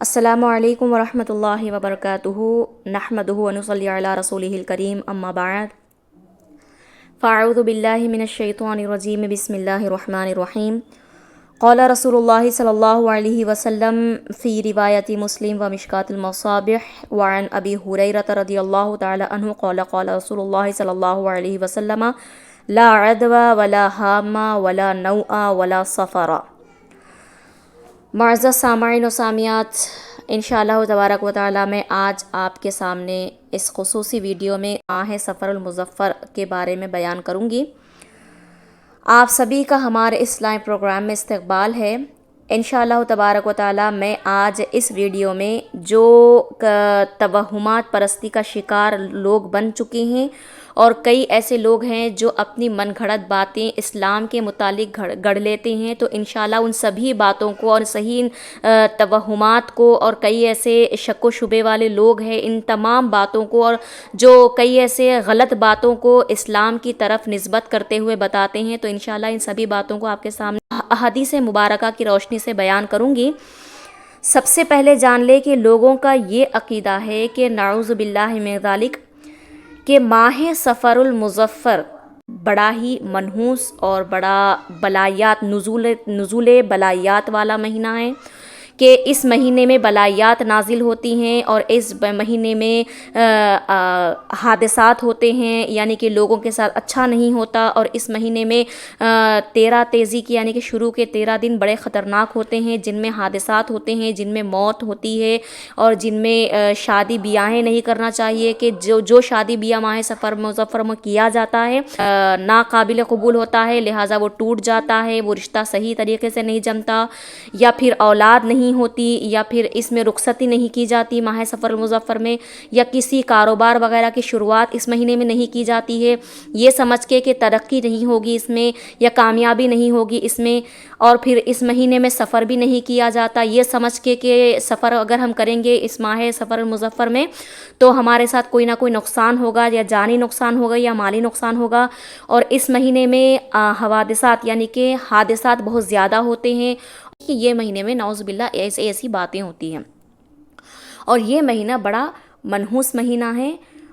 السلام علیکم ورحمۃ اللہ وبرکاتہ نحمدہ ونصلی علی رسولہ الکریم اما بعد فاعوذ باللہ من الشیطان الرجیم بسم اللہ الرحمن الرحیم قال رسول اللہ صلی اللہ علیہ وسلم فی روایت مسلم و مشکات المصابیح وعن ابی ہریرہ رضی اللہ تعالی عنہ قال قال رسول اللہ صلی اللہ علیہ وسلم لا عدوى ولا حامہ ولا نوء ولا صفرا۔ معزز سامعین و سامعات، انشاءاللہ تبارک و تعالی میں آج آپ کے سامنے اس خصوصی ویڈیو میں ماہ سفر المظفر کے بارے میں بیان کروں گی۔ آپ سبھی کا ہمارے اس لائیو پروگرام میں استقبال ہے۔ انشاءاللہ تبارک و تعالی میں آج اس ویڈیو میں جو توہمات پرستی کا شکار لوگ بن چکے ہیں اور کئی ایسے لوگ ہیں جو اپنی من گھڑت باتیں اسلام کے متعلق گڑھ لیتے ہیں، تو انشاءاللہ ان سبھی باتوں کو اور صحیح توہمات کو، اور کئی ایسے شک و شبے والے لوگ ہیں ان تمام باتوں کو، اور جو کئی ایسے غلط باتوں کو اسلام کی طرف نسبت کرتے ہوئے بتاتے ہیں، تو انشاءاللہ ان سبھی باتوں کو آپ کے سامنے احادیث مبارکہ کی روشنی سے بیان کروں گی۔ سب سے پہلے جان لے کہ لوگوں کا یہ عقیدہ ہے کہ نعوذ باللہ من ذالک کہ ماہ سفر المظفر بڑا ہی منحوس اور بڑا بلایات نزول بلایات والا مہینہ ہے، کہ اس مہینے میں بلایات نازل ہوتی ہیں اور اس مہینے میں حادثات ہوتے ہیں، یعنی کہ لوگوں کے ساتھ اچھا نہیں ہوتا، اور اس مہینے میں 13 تیزی کی یعنی کہ شروع کے 13 دن بڑے خطرناک ہوتے ہیں، جن میں حادثات ہوتے ہیں، جن میں موت ہوتی ہے، اور جن میں شادی بیاہیں نہیں کرنا چاہیے، کہ جو شادی بیاہ ماہ سفر مظفر میں کیا جاتا ہے ناقابل قبول ہوتا ہے، لہٰذا وہ ٹوٹ جاتا ہے، وہ رشتہ صحیح طریقے سے نہیں جمتا، یا پھر اولاد نہیں ہوتی، یا پھر اس میں رخصتی نہیں کی جاتی ماہ سفر المظفر میں، یا کسی کاروبار وغیرہ کی شروعات اس مہینے میں نہیں کی جاتی ہے، یہ سمجھ کے کہ ترقی نہیں ہوگی اس میں یا کامیابی نہیں ہوگی اس میں، اور پھر اس مہینے میں سفر بھی نہیں کیا جاتا، یہ سمجھ کے کہ سفر اگر ہم کریں گے اس ماہ سفر المظفر میں تو ہمارے ساتھ کوئی نہ کوئی نقصان ہوگا، یا جانی نقصان ہوگا یا مالی نقصان ہوگا، اور اس مہینے میں حوادثات یعنی کہ حادثات بہت زیادہ ہوتے ہیں، کہ یہ مہینے میں نعوذ باللہ ایسی باتیں ہوتی ہیں، اور یہ مہینہ بڑا منحوس مہینہ ہے،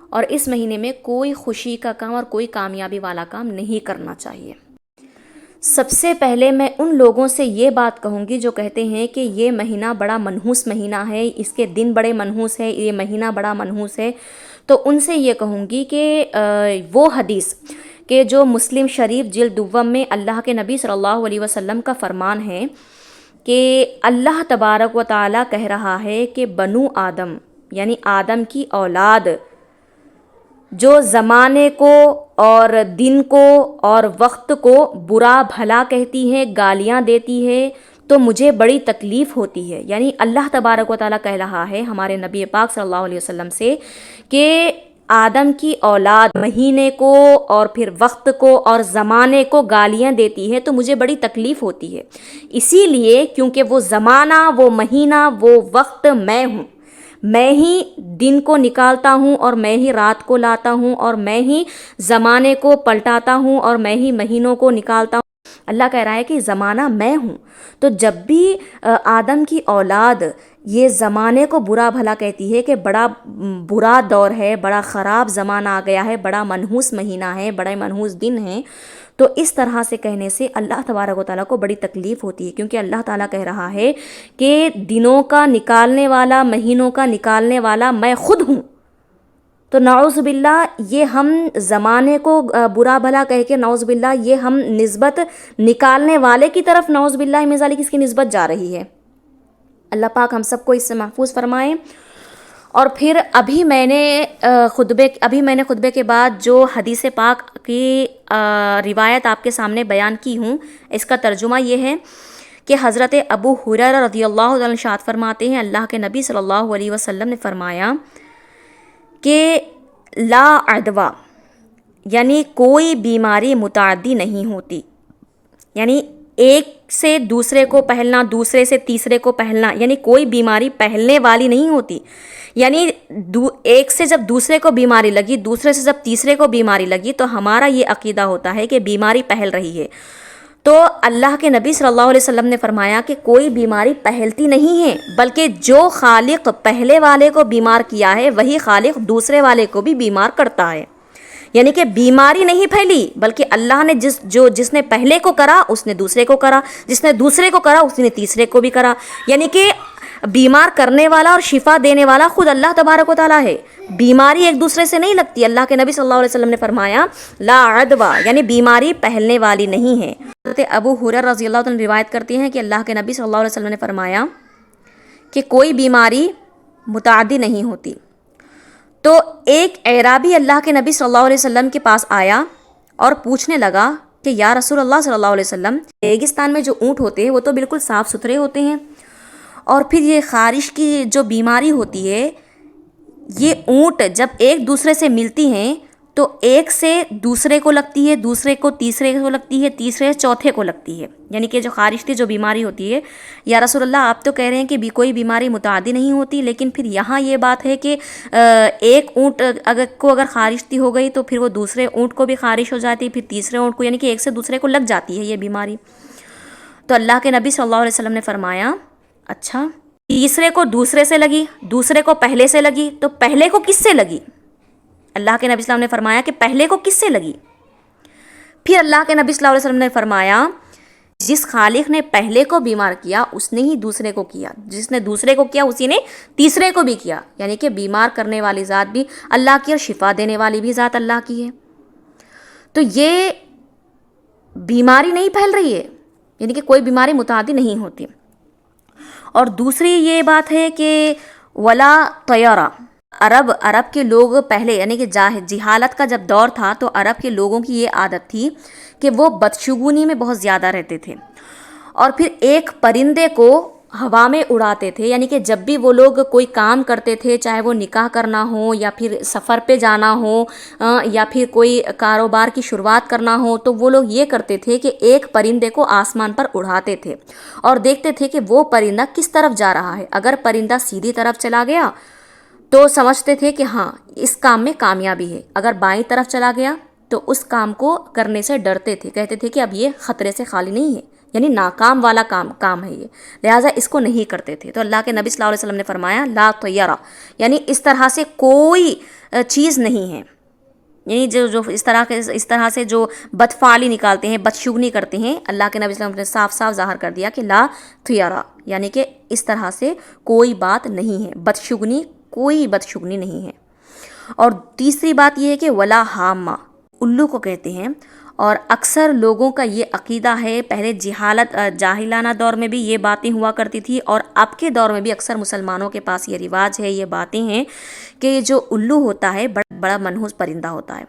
اور اس مہینے میں کوئی خوشی کا کام اور کوئی کامیابی والا کام نہیں کرنا چاہیے۔ سب سے پہلے میں ان لوگوں سے یہ بات کہوں گی جو کہتے ہیں کہ یہ مہینہ بڑا منحوس مہینہ ہے، اس کے دن بڑے منحوس ہے، یہ مہینہ بڑا منحوس ہے، تو ان سے یہ کہوں گی کہ وہ حدیث کہ جو مسلم شریف جلد دوم میں اللہ کے نبی صلی اللہ علیہ وسلم کا فرمان ہے کہ اللہ تبارک و تعالی کہہ رہا ہے کہ بنو آدم یعنی آدم کی اولاد جو زمانے کو اور دن کو اور وقت کو برا بھلا کہتی ہے، گالیاں دیتی ہے، تو مجھے بڑی تکلیف ہوتی ہے۔ یعنی اللہ تبارک و تعالی کہہ رہا ہے ہمارے نبی پاک صلی اللہ علیہ وسلم سے کہ آدم کی اولاد مہینے کو اور پھر وقت کو اور زمانے کو گالیاں دیتی ہے، تو مجھے بڑی تکلیف ہوتی ہے، اسی لیے کیونکہ وہ زمانہ، وہ مہینہ، وہ وقت میں ہوں، میں ہی دن کو نکالتا ہوں اور میں ہی رات کو لاتا ہوں، اور میں ہی زمانے کو پلٹاتا ہوں اور میں ہی مہینوں کو نکالتا ہوں۔ اللہ کہہ رہا ہے کہ زمانہ میں ہوں، تو جب بھی آدم کی اولاد یہ زمانے کو برا بھلا کہتی ہے کہ بڑا برا دور ہے، بڑا خراب زمانہ آ گیا ہے، بڑا منحوس مہینہ ہے، بڑے منحوس دن ہیں، تو اس طرح سے کہنے سے اللہ تبارک و تعالیٰ کو بڑی تکلیف ہوتی ہے، کیونکہ اللہ تعالیٰ کہہ رہا ہے کہ دنوں کا نکالنے والا، مہینوں کا نکالنے والا میں خود ہوں۔ تو نعوذ باللہ یہ ہم زمانے کو برا بھلا کہہ کے نعوذ باللہ یہ ہم نسبت نکالنے والے کی طرف نعوذ باللہ من ذالک اس کی نسبت جا رہی ہے۔ اللہ پاک ہم سب کو اس سے محفوظ فرمائیں۔ اور پھر ابھی میں نے خطبے کے بعد جو حدیث پاک کی روایت آپ کے سامنے بیان کی ہوں، اس کا ترجمہ یہ ہے کہ حضرت ابو ہریرہ رضی اللہ عنہ ارشاد فرماتے ہیں اللہ کے نبی صلی اللہ علیہ وسلم نے فرمایا کہ لا عدوى یعنی کوئی بیماری متعدی نہیں ہوتی، یعنی ایک سے دوسرے کو پھیلنا، دوسرے سے تیسرے کو پھیلنا، یعنی کوئی بیماری پھیلنے والی نہیں ہوتی، یعنی ایک سے جب دوسرے کو بیماری لگی، دوسرے سے جب تیسرے کو بیماری لگی، تو ہمارا یہ عقیدہ ہوتا ہے کہ بیماری پھیل رہی ہے، تو اللہ کے نبی صلی اللہ علیہ وسلم نے فرمایا کہ کوئی بیماری پھیلتی نہیں ہے، بلکہ جو خالق پہلے والے کو بیمار کیا ہے وہی خالق دوسرے والے کو بھی بیمار کرتا ہے. یعنی کہ بیماری نہیں پھیلی، بلکہ اللہ نے جس نے پہلے کو کرا اس نے دوسرے کو کرا، جس نے دوسرے کو کرا اس نے تیسرے کو بھی کرا. یعنی کہ بیمار کرنے والا اور شفا دینے والا خود اللہ تبارک و تعالیٰ ہے. بیماری ایک دوسرے سے نہیں لگتی. اللہ کے نبی صلی اللہ علیہ وسلم نے فرمایا لا عدوہ، یعنی بیماری پھیلنے والی نہیں ہے. حضرت ابو ہریرہ رضی اللہ عنہ روایت کرتے ہیں کہ اللہ کے نبی صلی اللہ علیہ وسلم نے فرمایا کہ کوئی بیماری متعدی نہیں ہوتی. تو ایک اعرابی اللہ کے نبی صلی اللہ علیہ وسلم کے پاس آیا اور پوچھنے لگا کہ یا رسول اللہ صلی اللہ علیہ وسلم، ریگستان میں جو اونٹ ہوتے ہیں وہ تو بالکل صاف ستھرے ہوتے ہیں، اور پھر یہ خارش کی جو بیماری ہوتی ہے، یہ اونٹ جب ایک دوسرے سے ملتی ہیں تو ایک سے دوسرے کو لگتی ہے، دوسرے کو تیسرے کو لگتی ہے، تیسرے چوتھے کو لگتی ہے. یعنی کہ جو خارش کی جو بیماری ہوتی ہے، یا رسول اللہ آپ تو کہہ رہے ہیں کہ کوئی بیماری متعدی نہیں ہوتی، لیکن پھر یہاں یہ بات ہے کہ ایک اونٹ اگر خارش ہو گئی تو پھر وہ دوسرے اونٹ کو بھی خارش ہو جاتی ہے، پھر تیسرے اونٹ کو، یعنی کہ ایک سے دوسرے کو لگ جاتی ہے یہ بیماری. تو اللہ کے نبی صلی اللہ علیہ وسلم نے فرمایا اچھا، تیسرے کو دوسرے سے لگی، دوسرے کو پہلے سے لگی، تو پہلے کو کس سے لگی؟ اللہ کے نبی صلی اللہ علیہ وسلم نے فرمایا کہ پہلے کو کس سے لگی؟ پھر اللہ کے نبی صلی اللہ علیہ وسلم نے فرمایا جس خالق نے پہلے کو بیمار کیا اس نے ہی دوسرے کو کیا، جس نے دوسرے کو کیا اسی نے تیسرے کو بھی کیا. یعنی کہ بیمار کرنے والی ذات بھی اللہ کی اور شفا دینے والی بھی ذات اللہ کی ہے. تو یہ بیماری نہیں پھیل رہی ہے، یعنی کہ کوئی بیماری متعدی نہیں ہوتی. اور دوسری یہ بات ہے کہ ولا طیرہ، عرب کے لوگ پہلے، یعنی کہ جہالت کا جب دور تھا تو عرب کے لوگوں کی یہ عادت تھی کہ وہ بدشگونی میں بہت زیادہ رہتے تھے، اور پھر ایک پرندے کو ہوا میں اڑاتے تھے. یعنی کہ جب بھی وہ لوگ کوئی کام کرتے تھے، چاہے وہ نکاح کرنا ہو یا پھر سفر پہ جانا ہو یا پھر کوئی کاروبار کی شروعات کرنا ہو، تو وہ لوگ یہ کرتے تھے کہ ایک پرندے کو آسمان پر اڑاتے تھے اور دیکھتے تھے کہ وہ پرندہ کس طرف جا رہا ہے. اگر پرندہ سیدھی طرف چلا گیا تو سمجھتے تھے کہ ہاں اس کام میں کامیابی ہے، اگر بائیں طرف چلا گیا تو اس کام کو کرنے سے ڈرتے تھے، کہتے تھے کہ اب یہ خطرے سے خالی نہیں ہے، یعنی ناکام والا کام ہے یہ، لہٰذا اس کو نہیں کرتے تھے. تو اللہ کے نبی صلی اللہ علیہ وسلم نے فرمایا لا طیرہ، یعنی اس طرح سے کوئی چیز نہیں ہے. یعنی جو اس طرح سے جو بدفعلی نکالتے ہیں، بدشگنی کرتے ہیں، اللہ کے نبی صلی اللہ علیہ وسلم نے صاف صاف ظاہر کر دیا کہ لا طیرہ، یعنی کہ اس طرح سے کوئی بات نہیں ہے، بدشگنی، کوئی بدشگنی نہیں ہے. اور تیسری بات یہ ہے کہ ولا حامہ، الو کو کہتے ہیں، اور اکثر لوگوں کا یہ عقیدہ ہے، پہلے جاہلانہ دور میں بھی یہ باتیں ہوا کرتی تھی، اور اب کے دور میں بھی اکثر مسلمانوں کے پاس یہ رواج ہے، یہ باتیں ہیں کہ جو الو ہوتا ہے بڑا منحوس پرندہ ہوتا ہے،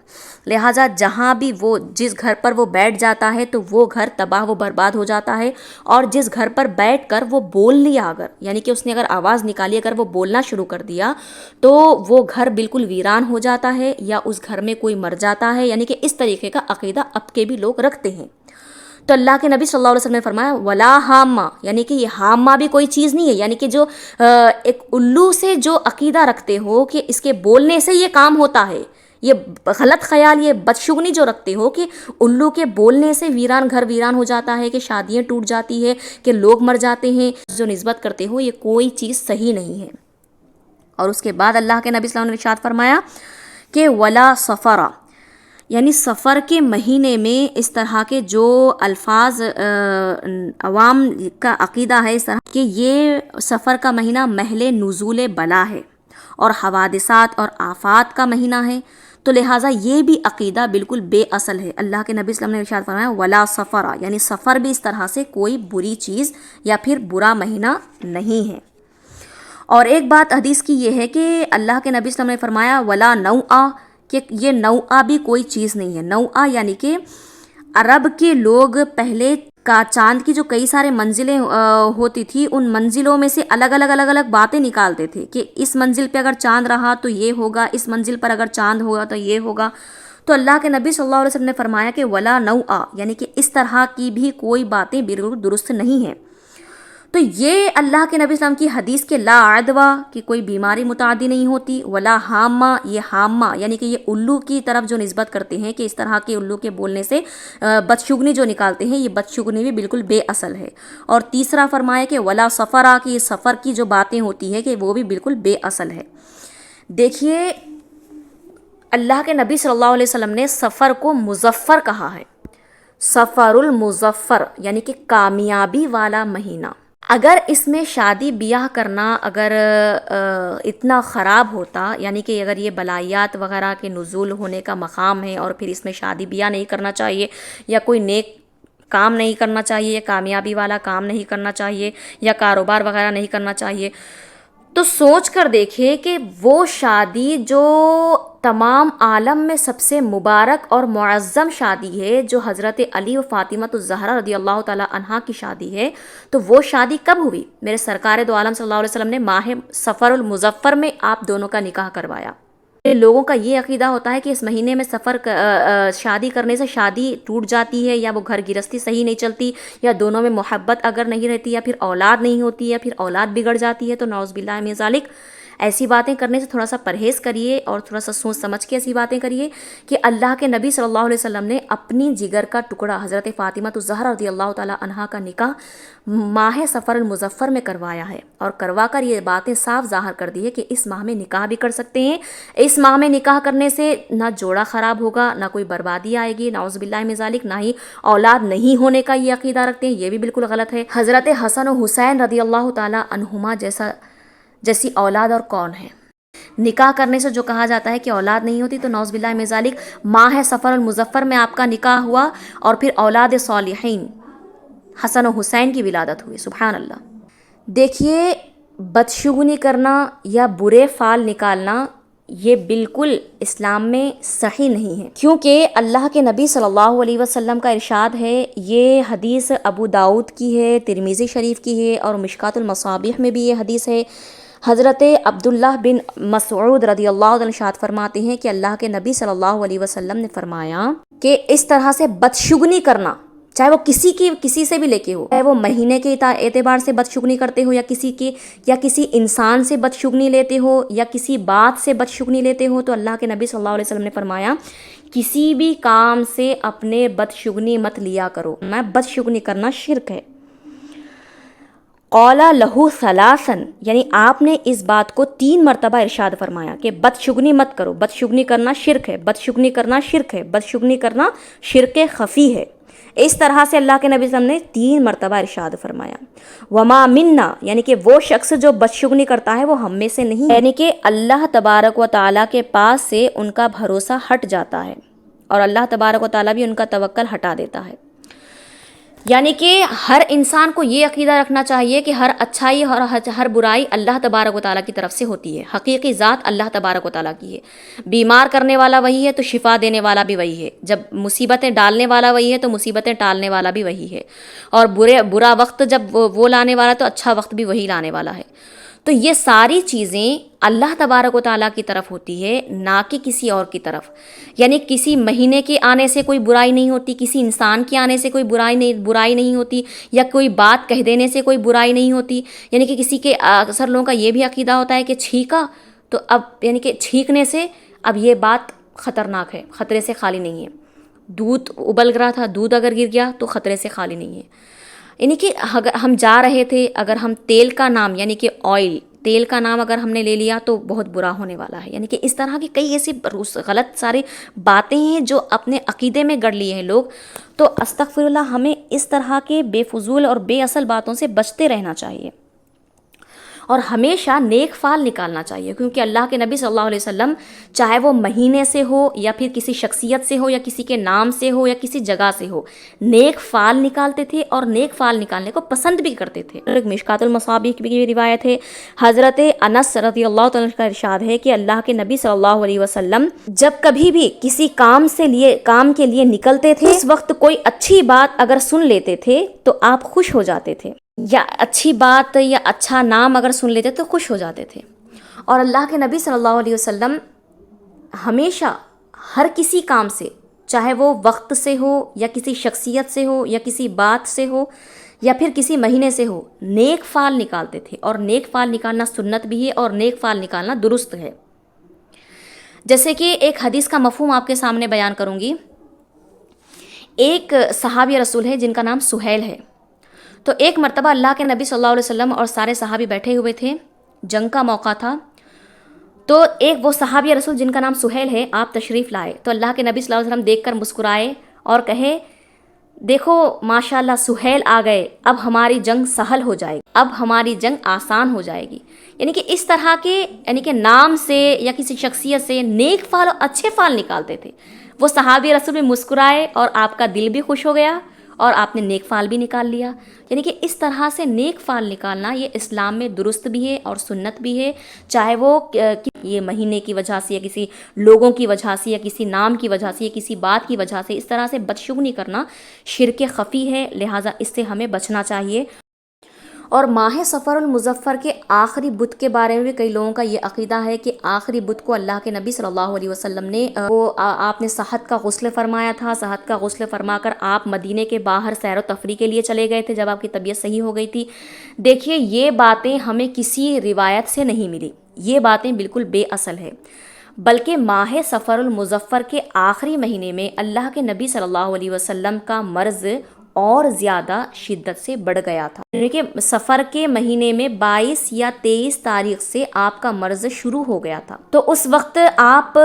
لہٰذا جہاں بھی وہ جس گھر پر وہ بیٹھ جاتا ہے تو وہ گھر تباہ و برباد ہو جاتا ہے. اور جس گھر پر بیٹھ کر وہ بول لیا، اگر یعنی کہ اس نے اگر آواز نکالی، اگر وہ بولنا شروع کر دیا تو وہ گھر بالکل ویران ہو جاتا ہے یا اس گھر میں کوئی مر جاتا ہے. یعنی کہ اس طریقے کا عقیدہ اب کے بھی لوگ رکھتے ہیں. تو اللہ کے نبی صلی اللہ علیہ وسلم نے فرمایا ولا حامہ، یعنی کہ یہ حامہ بھی کوئی چیز نہیں ہے. یعنی کہ جو ایک الو سے جو عقیدہ رکھتے ہو کہ اس کے بولنے سے یہ کام ہوتا ہے، یہ غلط خیال، یہ بدشگنی جو رکھتے ہو کہ الو کے بولنے سے گھر ویران ہو جاتا ہے، کہ شادیاں ٹوٹ جاتی ہے، کہ لوگ مر جاتے ہیں، جو نسبت کرتے ہو یہ کوئی چیز صحیح نہیں ہے. اور اس کے بعد اللہ کے نبی صلی اللہ علیہ وسلم نے ارشاد فرمایا کہ ولا صفرہ، یعنی سفر کے مہینے میں اس طرح کے جو الفاظ عوام کا عقیدہ ہے اس طرح کہ یہ سفر کا مہینہ محل نزول بلا ہے اور حوادثات اور آفات کا مہینہ ہے، تو لہٰذا یہ بھی عقیدہ بالکل بے اصل ہے. اللہ کے نبی صلی اللہ علیہ وسلم نے ارشاد فرمایا ولا صفرہ، یعنی سفر بھی اس طرح سے کوئی بری چیز یا پھر برا مہینہ نہیں ہے. اور ایک بات حدیث کی یہ ہے کہ اللہ کے نبی صلی اللہ علیہ وسلم نے فرمایا ولا نوعہ، کہ یہ نوعہ بھی کوئی چیز نہیں ہے. نوعہ یعنی کہ عرب کے لوگ پہلے کا چاند کی جو کئی سارے منزلیں ہوتی تھی، ان منزلوں میں سے الگ الگ باتیں نکالتے تھے کہ اس منزل پہ اگر چاند رہا تو یہ ہوگا، اس منزل پر اگر چاند ہوگا تو یہ ہوگا. تو اللہ کے نبی صلی اللہ علیہ وسلم نے فرمایا کہ ولا نوعہ، یعنی کہ اس طرح کی بھی کوئی باتیں بالکل درست نہیں ہیں. تو یہ اللہ کے نبی صلی اللہ علیہ وسلم کی حدیث کے لا عدوہ کہ کوئی بیماری متعدی نہیں ہوتی، ولا حامہ، یہ حامہ یعنی کہ یہ الو کی طرف جو نسبت کرتے ہیں کہ اس طرح کے الو کے بولنے سے بدشگنی جو نکالتے ہیں، یہ بدشگنی بھی بالکل بے اصل ہے۔ اور تیسرا فرمایا کہ ولا سفرا، کہ یہ سفر کی جو باتیں ہوتی ہے کہ وہ بھی بالکل بے اصل ہے۔ دیکھیے اللہ کے نبی صلی اللہ علیہ وسلم نے سفر کو مظفر کہا ہے، سفر المظفر یعنی کہ کامیابی والا مہینہ۔ اگر اس میں شادی بیاہ کرنا اگر اتنا خراب ہوتا، یعنی کہ اگر یہ بلائیات وغیرہ کے نزول ہونے کا مقام ہے اور پھر اس میں شادی بیاہ نہیں کرنا چاہیے، یا کوئی نیک کام نہیں کرنا چاہیے، یا کامیابی والا کام نہیں کرنا چاہیے، یا کاروبار وغیرہ نہیں کرنا چاہیے، تو سوچ کر دیکھیں کہ وہ شادی جو تمام عالم میں سب سے مبارک اور معظم شادی ہے، جو حضرت علی و فاطمۃ الزہرا رضی اللہ تعالی عنہا کی شادی ہے، تو وہ شادی کب ہوئی؟ میرے سرکار دو عالم صلی اللہ علیہ وسلم نے ماہ سفر المظفر میں آپ دونوں کا نکاح کروایا۔ لوگوں کا یہ عقیدہ ہوتا ہے کہ اس مہینے میں شادی کرنے سے شادی ٹوٹ جاتی ہے، یا وہ گھر گرہستی صحیح نہیں چلتی، یا دونوں میں محبت اگر نہیں رہتی، یا پھر اولاد نہیں ہوتی، یا پھر اولاد بگڑ جاتی ہے۔ تو نعوذ باللہ من ذالک، ایسی باتیں کرنے سے تھوڑا سا پرہیز کریے اور تھوڑا سا سوچ سمجھ کے ایسی باتیں کریے کہ اللہ کے نبی صلی اللہ علیہ وسلم نے اپنی جگر کا ٹکڑا حضرت فاطمہ الزہرا رضی اللہ تعالی عنہا کا نکاح ماہ سفر المظفر میں کروایا ہے، اور کروا کر یہ باتیں صاف ظاہر کر دی ہے کہ اس ماہ میں نکاح بھی کر سکتے ہیں۔ اس ماہ میں نکاح کرنے سے نہ جوڑا خراب ہوگا، نہ کوئی بربادی آئے گی، نعوذ باللہ من ذالک، نہ ہی اولاد نہیں ہونے کا یہ عقیدہ رکھتے ہیں، یہ بھی بالکل غلط ہے۔ حضرت حسن و حسین رضی اللہ تعالی عنہما جیسی اولاد اور کون ہے؟ نکاح کرنے سے جو کہا جاتا ہے کہ اولاد نہیں ہوتی، تو نعوذ باللہ من ذالک، ماہ سفر المظفر میں آپ کا نکاح ہوا اور پھر اولاد صالحین حسن و حسین کی ولادت ہوئی، سبحان اللہ۔ دیکھیے بدشگونی کرنا یا برے فال نکالنا یہ بالکل اسلام میں صحیح نہیں ہے، کیونکہ اللہ کے نبی صلی اللہ علیہ وسلم کا ارشاد ہے، یہ حدیث ابو داؤد کی ہے، ترمذی شریف کی ہے، اور مشکات المصابیح میں بھی یہ حدیث ہے۔ حضرت عبداللہ بن مسعود رضی اللہ عنہ ارشاد فرماتے ہیں کہ اللہ کے نبی صلی اللہ علیہ وسلم نے فرمایا کہ اس طرح سے بدشگنی کرنا، چاہے وہ کسی سے بھی لے کے ہو، چاہے وہ مہینے کے اعتبار سے بدشگنی کرتے ہو، یا کسی انسان سے بدشگنی لیتے ہو، یا کسی بات سے بدشگنی لیتے ہو، تو اللہ کے نبی صلی اللہ علیہ وسلم نے فرمایا کسی بھی کام سے اپنے بدشگنی مت لیا کرو، میں بدشگنی کرنا شرک ہے۔ قال لہو ثلاثن، یعنی آپ نے اس بات کو 3 مرتبہ ارشاد فرمایا کہ بدشگنی مت کرو، بدشگنی کرنا شرک ہے، بدشگنی کرنا شرک ہے، بدشگنی کرنا شرک خفی ہے۔ اس طرح سے اللہ کے نبی صلی اللہ علیہ وسلم نے 3 مرتبہ ارشاد فرمایا۔ وما منا، یعنی کہ وہ شخص جو بدشگنی کرتا ہے وہ ہم میں سے نہیں، یعنی کہ اللہ تبارک و تعالیٰ کے پاس سے ان کا بھروسہ ہٹ جاتا ہے، اور اللہ تبارک و تعالیٰ بھی ان کا توکل ہٹا دیتا ہے۔ یعنی کہ ہر انسان کو یہ عقیدہ رکھنا چاہیے کہ ہر اچھائی اور ہر برائی اللہ تبارک و تعالیٰ کی طرف سے ہوتی ہے، حقیقی ذات اللہ تبارک و تعالیٰ کی ہے۔ بیمار کرنے والا وہی ہے تو شفا دینے والا بھی وہی ہے، جب مصیبتیں ڈالنے والا وہی ہے تو مصیبتیں ٹالنے والا بھی وہی ہے، اور برا وقت جب وہ لانے والا تو اچھا وقت بھی وہی لانے والا ہے۔ تو یہ ساری چیزیں اللہ تبارک و تعالیٰ کی طرف ہوتی ہے، نہ کہ کسی اور کی طرف۔ یعنی کسی مہینے کے آنے سے کوئی برائی نہیں ہوتی، کسی انسان کے آنے سے کوئی برائی نہیں ہوتی، یا کوئی بات کہہ دینے سے کوئی برائی نہیں ہوتی۔ یعنی کہ کسی کے اکثر لوگوں کا یہ بھی عقیدہ ہوتا ہے کہ چھینکا تو اب یعنی کہ چھینکنے سے اب یہ بات خطرناک ہے، خطرے سے خالی نہیں ہے۔ دودھ ابل رہا تھا، دودھ اگر گر گیا تو خطرے سے خالی نہیں ہے۔ یعنی کہ اگر ہم جا رہے تھے، اگر ہم تیل کا نام یعنی کہ آئل، تیل کا نام اگر ہم نے لے لیا تو بہت برا ہونے والا ہے۔ یعنی کہ اس طرح کی کئی ایسی غلط ساری باتیں ہیں جو اپنے عقیدے میں گڑھ لیے ہیں لوگ۔ تو استغفر اللہ، ہمیں اس طرح کے بے فضول اور بے اصل باتوں سے بچتے رہنا چاہیے، اور ہمیشہ نیک فال نکالنا چاہیے، کیونکہ اللہ کے نبی صلی اللہ علیہ وسلم چاہے وہ مہینے سے ہو، یا پھر کسی شخصیت سے ہو، یا کسی کے نام سے ہو، یا کسی جگہ سے ہو، نیک فال نکالتے تھے، اور نیک فال نکالنے کو پسند بھی کرتے تھے۔ ایک مشکات المصابیح کی بھی روایت ہے، حضرت انس رضی اللہ تعالیٰ کا ارشاد ہے کہ اللہ کے نبی صلی اللہ علیہ وسلم جب کبھی بھی کسی کام کے لیے نکلتے تھے، اس وقت کوئی اچھی بات اگر سن لیتے تھے تو آپ خوش ہو جاتے تھے، یا اچھی بات یا اچھا نام اگر سن لیتے تو خوش ہو جاتے تھے۔ اور اللہ کے نبی صلی اللہ علیہ وسلم ہمیشہ ہر کسی کام سے، چاہے وہ وقت سے ہو، یا کسی شخصیت سے ہو، یا کسی بات سے ہو، یا پھر کسی مہینے سے ہو، نیک فال نکالتے تھے، اور نیک فال نکالنا سنت بھی ہے اور نیک فال نکالنا درست ہے۔ جیسے کہ ایک حدیث کا مفہوم آپ کے سامنے بیان کروں گی۔ ایک صحابی رسول ہے جن کا نام سہیل ہے۔ تو ایک مرتبہ اللہ کے نبی صلی اللہ علیہ وسلم اور سارے صحابی بیٹھے ہوئے تھے، جنگ کا موقع تھا، تو ایک وہ صحابی رسول جن کا نام سہیل ہے آپ تشریف لائے، تو اللہ کے نبی صلی اللہ علیہ وسلم دیکھ کر مسکرائے اور کہے دیکھو ماشاءاللہ سہیل آ گئے، اب ہماری جنگ سہل ہو جائے گی، اب ہماری جنگ آسان ہو جائے گی۔ یعنی کہ اس طرح کے نام سے یا کسی شخصیت سے نیک فال اور اچھے فال نکالتے تھے۔ وہ صحابی رسول بھی مسکرائے اور آپ کا دل بھی خوش ہو گیا اور آپ نے نیک فال بھی نکال لیا۔ یعنی کہ اس طرح سے نیک فال نکالنا یہ اسلام میں درست بھی ہے اور سنت بھی ہے، چاہے وہ یہ مہینے کی وجہ سے یا کسی لوگوں کی وجہ سے یا کسی نام کی وجہ سے یا کسی بات کی وجہ سے۔ اس طرح سے بدشگنی کرنا شرک خفی ہے، لہٰذا اس سے ہمیں بچنا چاہیے۔ اور ماہ صفر المظفر کے آخری بدھ کے بارے میں بھی کئی لوگوں کا یہ عقیدہ ہے کہ آخری بدھ کو اللہ کے نبی صلی اللہ علیہ وسلم نے آپ نے صحت کا غسل فرمایا تھا۔ صحت کا غسل فرما کر آپ مدینے کے باہر سیر و تفریح کے لیے چلے گئے تھے جب آپ کی طبیعت صحیح ہو گئی تھی۔ دیکھیے یہ باتیں ہمیں کسی روایت سے نہیں ملی، یہ باتیں بالکل بے اصل ہے، بلکہ ماہ صفر المظفر کے آخری مہینے میں اللہ کے نبی صلی اللہ علیہ وسلم کا مرض اور زیادہ شدت سے بڑھ گیا تھا۔ یعنی کہ صفر کے مہینے میں 22 یا 23 تاریخ سے آپ کا مرض شروع ہو گیا تھا۔ تو اس وقت آپ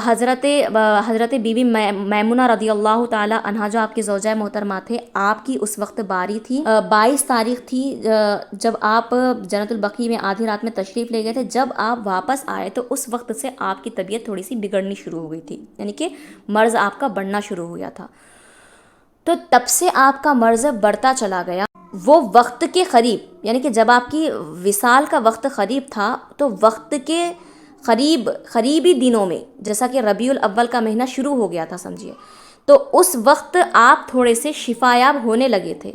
حضرت بی بی میمونہ رضی اللہ تعالی عنہا جو آپ کی زوجہ محترمہ تھے، آپ کی اس وقت باری تھی، 22 تاریخ تھی جب آپ جنت البقیع میں آدھی رات میں تشریف لے گئے تھے۔ جب آپ واپس آئے تو اس وقت سے آپ کی طبیعت تھوڑی سی بگڑنی شروع ہو گئی تھی، یعنی کہ مرض آپ کا بڑھنا شروع ہو گیا تھا۔ تو تب سے آپ کا مرض بڑھتا چلا گیا۔ وہ وقت کے قریب، یعنی کہ جب آپ کی وصال کا وقت قریب تھا تو وقت کے قریبی دنوں میں، جیسا کہ ربیع الاول کا مہینہ شروع ہو گیا تھا سمجھیے، تو اس وقت آپ تھوڑے سے شفایاب ہونے لگے تھے،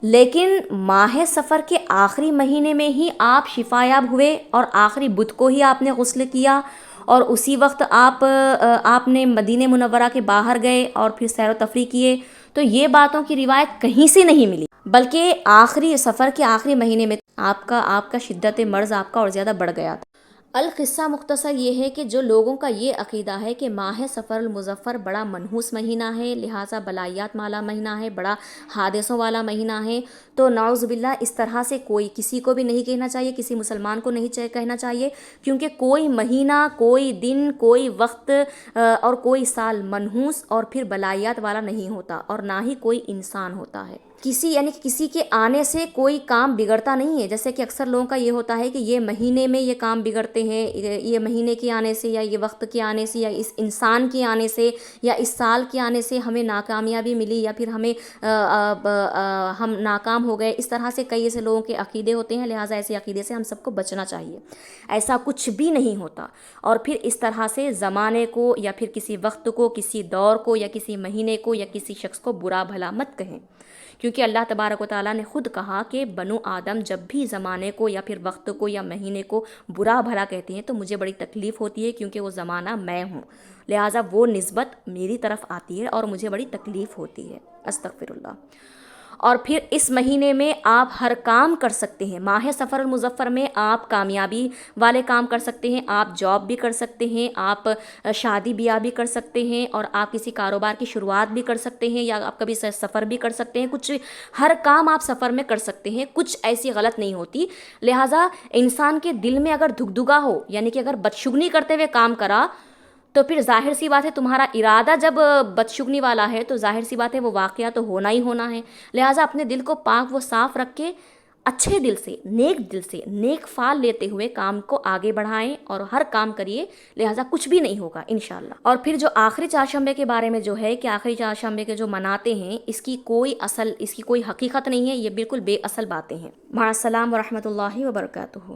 لیکن ماہ صفر کے آخری مہینے میں ہی آپ شفایاب ہوئے اور آخری بدھ کو ہی آپ نے غسل کیا، اور اسی وقت آپ نے مدینہ منورہ کے باہر گئے اور پھر سیر و تفریح کیے۔ تو یہ باتوں کی روایت کہیں سے نہیں ملی، بلکہ آخری صفر کے آخری مہینے میں آپ کا شدت مرض آپ کا اور زیادہ بڑھ گیا تھا۔ القصہ مختصر یہ ہے کہ جو لوگوں کا یہ عقیدہ ہے کہ ماہ صفر المظفر بڑا منحوس مہینہ ہے، لہٰذا بلائیات والا مہینہ ہے، بڑا حادثوں والا مہینہ ہے، تو نعوذ باللہ اس طرح سے کوئی کسی کو بھی نہیں کہنا چاہیے، کسی مسلمان کو نہیں کہنا چاہیے، کیونکہ کوئی مہینہ، کوئی دن، کوئی وقت اور کوئی سال منحوس اور پھر بلائیات والا نہیں ہوتا، اور نہ ہی کوئی انسان ہوتا ہے۔ کسی کے آنے سے کوئی کام بگڑتا نہیں ہے، جیسے کہ اکثر لوگوں کا یہ ہوتا ہے کہ یہ مہینے میں یہ کام بگڑتے ہیں، یہ مہینے کے آنے سے یا یہ وقت کے آنے سے یا اس انسان کے آنے سے یا اس سال کے آنے سے ہمیں ناکامیابی ملی یا پھر ہم ناکام ہو گئے۔ اس طرح سے کئی ایسے لوگوں کے عقیدے ہوتے ہیں، لہٰذا ایسے عقیدے سے ہم سب کو بچنا چاہیے۔ ایسا کچھ بھی نہیں ہوتا، اور پھر اس طرح سے زمانے کو یا پھر کسی وقت کو، کسی دور کو یا کسی مہینے کو یا کسی شخص کو برا بھلا مت کہیں، کیونکہ اللہ تبارک و تعالیٰ نے خود کہا کہ بنو آدم جب بھی زمانے کو یا پھر وقت کو یا مہینے کو برا بھلا کہتے ہیں تو مجھے بڑی تکلیف ہوتی ہے، کیونکہ وہ زمانہ میں ہوں، لہٰذا وہ نسبت میری طرف آتی ہے اور مجھے بڑی تکلیف ہوتی ہے، استغفر اللہ۔ اور پھر اس مہینے میں آپ ہر کام کر سکتے ہیں۔ ماہ صفر المظفر میں آپ کامیابی والے کام کر سکتے ہیں، آپ جاب بھی کر سکتے ہیں، آپ شادی بیاہ بھی کر سکتے ہیں، اور آپ کسی کاروبار کی شروعات بھی کر سکتے ہیں، یا آپ کبھی سفر بھی کر سکتے ہیں، کچھ ہر کام آپ سفر میں کر سکتے ہیں، کچھ ایسی غلط نہیں ہوتی۔ لہٰذا انسان کے دل میں اگر دھگدھگا ہو، یعنی کہ اگر بدشگنی کرتے ہوئے کام کرا، تو پھر ظاہر سی بات ہے تمہارا ارادہ جب بدشگنی والا ہے تو ظاہر سی بات ہے وہ واقعہ تو ہونا ہی ہونا ہے۔ لہٰذا اپنے دل کو پاک و صاف رکھ کے اچھے دل سے نیک فال لیتے ہوئے کام کو آگے بڑھائیں اور ہر کام کریے، لہٰذا کچھ بھی نہیں ہوگا انشاءاللہ۔ اور پھر جو آخری چہارشنبے کے بارے میں جو ہے کہ آخری چہارشنبے کے جو مناتے ہیں، اس کی کوئی حقیقت نہیں ہے، یہ بالکل بے اصل باتیں ہیں۔ مع السلام ورحمۃ اللہ وبرکاتہ۔